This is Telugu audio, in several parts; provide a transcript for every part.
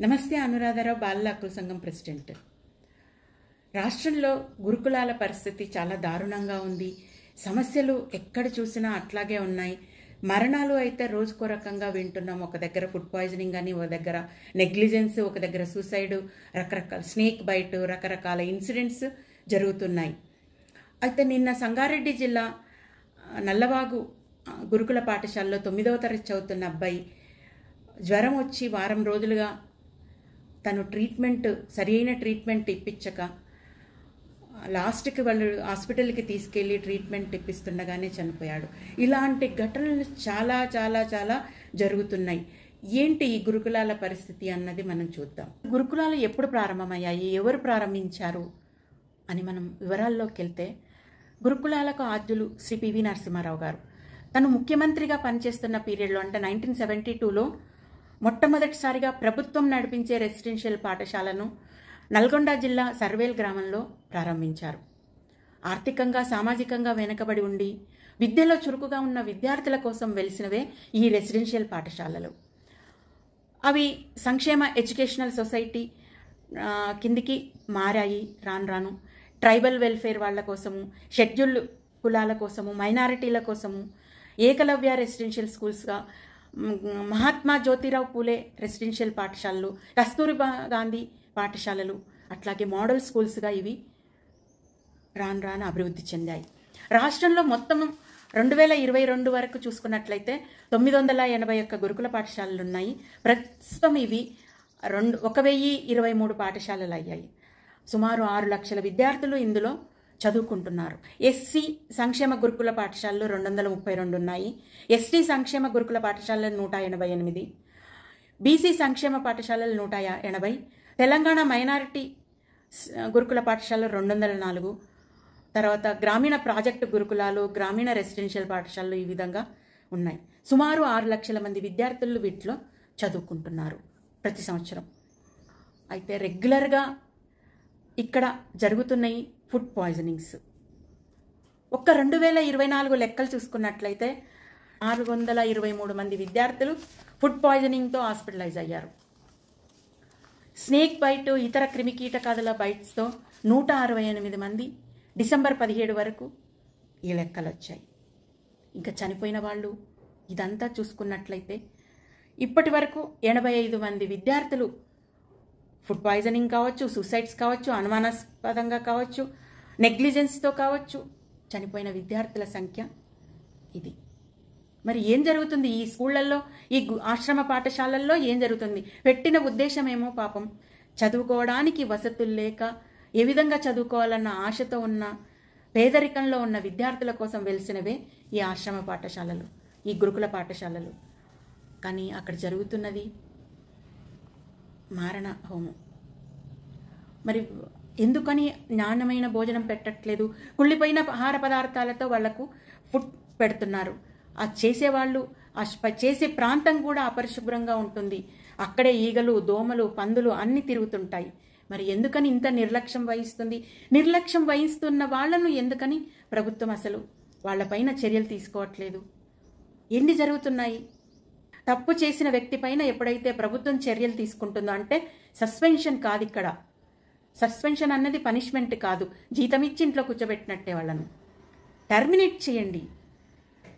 నమస్తే. అనురాధారావు, బాలల హక్కుల సంఘం ప్రెసిడెంట్. రాష్ట్రంలో గురుకులాల పరిస్థితి చాలా దారుణంగా ఉంది. సమస్యలు ఎక్కడ చూసినా అట్లాగే ఉన్నాయి. మరణాలు అయితే రోజుకో రకంగా వింటున్నాం. ఒక దగ్గర ఫుడ్ పాయిజనింగ్ అని, ఒక దగ్గర నెగ్లిజెన్స్, ఒక దగ్గర సూసైడ్, రకరకాల స్నేక్ బైట్, రకరకాల ఇన్సిడెంట్స్ జరుగుతున్నాయి. అయితే నిన్న సంగారెడ్డి జిల్లా నల్లవాగు గురుకుల పాఠశాలలో 9వ తరగతి చదువుతున్న అబ్బాయి జ్వరం వచ్చి వారం రోజులుగా తను సరైన ట్రీట్మెంట్ ఇప్పించక లాస్ట్కి వాళ్ళు హాస్పిటల్కి తీసుకెళ్ళి ట్రీట్మెంట్ ఇప్పిస్తుండగానే చనిపోయాడు. ఇలాంటి ఘటనలు చాలా చాలా చాలా జరుగుతున్నాయి. ఏంటి ఈ గురుకులాల పరిస్థితి అన్నది మనం చూద్దాం. గురుకులాలు ఎప్పుడు ప్రారంభమయ్యాయి, ఎవరు ప్రారంభించారు అని మనం వివరాల్లోకి వెళ్తే, గురుకులాలకు ఆద్యులు శ్రీ పివి నరసింహారావు గారు. తను ముఖ్యమంత్రిగా పనిచేస్తున్న పీరియడ్లో, అంటే 1972లో మొట్టమొదటిసారిగా ప్రభుత్వం నడిపించే రెసిడెన్షియల్ పాఠశాలను నల్గొండ జిల్లా సర్వేల్ గ్రామంలో ప్రారంభించారు. ఆర్థికంగా సామాజికంగా వెనుకబడి ఉండి విద్యలో చురుకుగా ఉన్న విద్యార్థుల కోసం వెలిసినవే ఈ రెసిడెన్షియల్ పాఠశాలలు. అవి సంక్షేమ ఎడ్యుకేషనల్ సొసైటీ కిందికి మారాయి. రాను ట్రైబల్ వెల్ఫేర్ వాళ్ళ కోసము, షెడ్యూల్డ్ కులాల కోసము, మైనారిటీల కోసము ఏకలవ్య రెసిడెన్షియల్ స్కూల్స్గా, మహాత్మా జ్యోతిరావు పూలే రెసిడెన్షియల్ పాఠశాలలు, కస్తూరిబా గాంధీ పాఠశాలలు, అట్లాగే మోడల్ స్కూల్స్గా ఇవి రాను అభివృద్ధి చెందాయి. రాష్ట్రంలో మొత్తం 2022 వరకు చూసుకున్నట్లయితే 981 గురుకుల పాఠశాలలు ఉన్నాయి. ప్రస్తుతం ఇవి 1023 పాఠశాలలు అయ్యాయి. సుమారు 6 లక్షల విద్యార్థులు ఇందులో చదువుకుంటున్నారు. ఎస్సీ సంక్షేమ గురుకుల పాఠశాలలు 232 ఉన్నాయి. ఎస్టీ సంక్షేమ గురుకుల పాఠశాలలు 188, బీసీ సంక్షేమ పాఠశాలలు 180, తెలంగాణ మైనారిటీ గురుకుల పాఠశాలలు 204, తర్వాత గ్రామీణ ప్రాజెక్టు గురుకులాలు, గ్రామీణ రెసిడెన్షియల్ పాఠశాలలు ఈ విధంగా ఉన్నాయి. సుమారు 6 లక్షల మంది విద్యార్థులు వీటిలో చదువుకుంటున్నారు ప్రతి సంవత్సరం. అయితే రెగ్యులర్గా ఇక్కడ జరుగుతున్నాయి ఫుడ్ పాయిజనింగ్స్. ఒక్క 2024 లెక్కలు చూసుకున్నట్లయితే 623 మంది విద్యార్థులు ఫుడ్ పాయిజనింగ్తో హాస్పిటలైజ్ అయ్యారు. స్నేక్ బైట్, ఇతర క్రిమికీటకాదుల బైట్స్తో 168 మంది డిసెంబర్ 17 వరకు ఈ లెక్కలు వచ్చాయి. ఇంకా చనిపోయిన వాళ్ళు ఇదంతా చూసుకున్నట్లయితే ఇప్పటి వరకు 85 మంది విద్యార్థులు ఫుడ్ పాయిజనింగ్ కావచ్చు, సూసైడ్స్ కావచ్చు, అనుమానాస్పదంగా కావచ్చు, నెగ్లిజెన్స్తో కావచ్చు చనిపోయిన విద్యార్థుల సంఖ్య ఇది. మరి ఏం జరుగుతుంది ఈ స్కూళ్ళల్లో, ఈ ఆశ్రమ పాఠశాలల్లో ఏం జరుగుతుంది? పెట్టిన ఉద్దేశం ఏమో పాపం చదువుకోవడానికి వసతులు లేక, ఏ విధంగా చదువుకోవాలన్న ఆశతో ఉన్న, పేదరికంలో ఉన్న విద్యార్థుల కోసం వెలిసినవే ఈ ఆశ్రమ పాఠశాలలు, ఈ గురుకుల పాఠశాలలు. కానీ అక్కడ జరుగుతున్నది మారణ హోమం. మరి ఎందుకని నాణ్యమైన భోజనం పెట్టట్లేదు? కుళ్ళిపోయిన ఆహార పదార్థాలతో వాళ్లకు ఫుడ్ పెడుతున్నారు. ఆ చేసేవాళ్ళు, ఆ చేసే ప్రాంతం కూడా అపరిశుభ్రంగా ఉంటుంది. అక్కడే ఈగలు, దోమలు, పందులు అన్నీ తిరుగుతుంటాయి. మరి ఎందుకని ఇంత నిర్లక్ష్యం వహిస్తుంది? నిర్లక్ష్యం వహిస్తున్న వాళ్లను ఎందుకని ప్రభుత్వం అసలు వాళ్లపైన చర్యలు తీసుకోవట్లేదు? ఎన్ని జరుగుతున్నాయి? తప్పు చేసిన వ్యక్తి పైన ఎప్పుడైతే ప్రభుత్వం చర్యలు తీసుకుంటుందో, అంటే సస్పెన్షన్ కాదు, ఇక్కడ సస్పెన్షన్ అన్నది పనిష్మెంట్ కాదు, జీతం ఇచ్చి ఇంట్లో కూర్చోబెట్టినట్టే వాళ్ళను టర్మినేట్ చేయండి.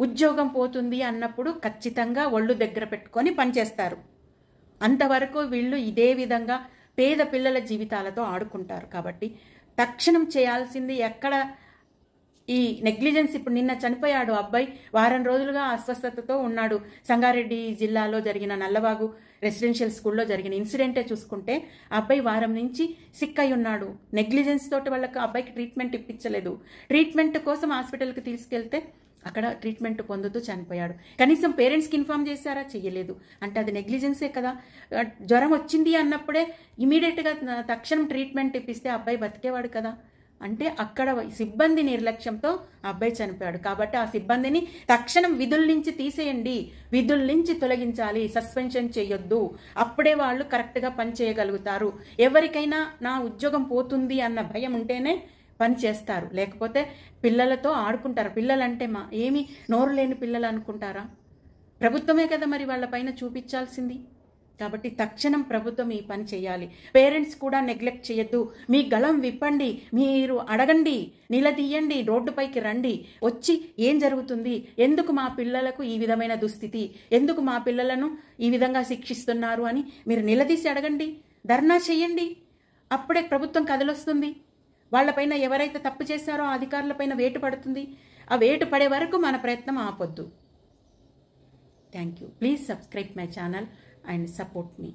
ఉద్యోగం పోతుంది అన్నప్పుడు ఖచ్చితంగా ఒళ్ళు దగ్గర పెట్టుకొని పనిచేస్తారు. అంతవరకు వీళ్ళు ఇదే విధంగా పేద పిల్లల జీవితాలతో ఆడుకుంటారు. కాబట్టి తక్షణం చేయాల్సింది ఎక్కడ ఈ నెగ్లిజెన్స్. ఇప్పుడు నిన్న చనిపోయాడు అబ్బాయి, వారం రోజులుగా అస్వస్థతతో ఉన్నాడు. సంగారెడ్డి జిల్లాలో జరిగిన నల్లవాగు రెసిడెన్షియల్ స్కూల్లో జరిగిన ఇన్సిడెంటే చూసుకుంటే ఆ అబ్బాయి వారం నుంచి సిక్ అయి ఉన్నాడు. నెగ్లిజెన్స్ తోటి వాళ్ళకి అబ్బాయికి ట్రీట్మెంట్ ఇప్పించలేదు. ట్రీట్మెంట్ కోసం హాస్పిటల్కి తీసుకెళ్తే అక్కడ ట్రీట్మెంట్ పొందుతూ చనిపోయాడు. కనీసం పేరెంట్స్కి ఇన్ఫార్మ్ చేశారా? చెయ్యలేదు. అంటే అది నెగ్లిజెన్సే కదా. జ్వరం వచ్చింది అన్నప్పుడే ఇమీడియట్గా తక్షణం ట్రీట్మెంట్ ఇప్పిస్తే అబ్బాయి బతికేవాడు కదా. అంటే అక్కడ సిబ్బంది నిర్లక్ష్యంతో అబ్బాయి చనిపోయాడు. కాబట్టి ఆ సిబ్బందిని తక్షణం విధుల నుంచి తీసేయండి, విధుల నుంచి తొలగించాలి, సస్పెన్షన్ చేయొద్దు. అప్పుడే వాళ్ళు కరెక్ట్గా పని చేయగలుగుతారు. ఎవరికైనా నా ఉద్యోగం పోతుంది అన్న భయం ఉంటేనే పని చేస్తారు, లేకపోతే పిల్లలతో ఆడుకుంటారు. పిల్లలంటే ఏమి నోరు లేని పిల్లలు అనుకుంటారా? ప్రభుత్వమే కదా మరి వాళ్ళ పైన చూపించాల్సింది. కాబట్టి తక్షణం ప్రభుత్వం ఈ పని చేయాలి. పేరెంట్స్ కూడా నెగ్లెక్ట్ చేయొద్దు. మీ గళం విప్పండి, మీరు అడగండి, నిలదీయండి, రోడ్డుపైకి రండి, వచ్చి ఏం జరుగుతుంది, ఎందుకు మా పిల్లలకు ఈ విధమైన దుస్థితి, ఎందుకు మా పిల్లలను ఈ విధంగా శిక్షిస్తున్నారు అని మీరు నిలదీసి అడగండి, ధర్నా చేయండి. అప్పుడే ప్రభుత్వం కదలొస్తుంది. వాళ్ళపైన ఎవరైతే తప్పు చేశారో ఆ అధికారులపైన వేటు పడుతుంది. ఆ వేటు పడే వరకు మన ప్రయత్నం ఆపొద్దు. Thank you. Please subscribe my channel and support me.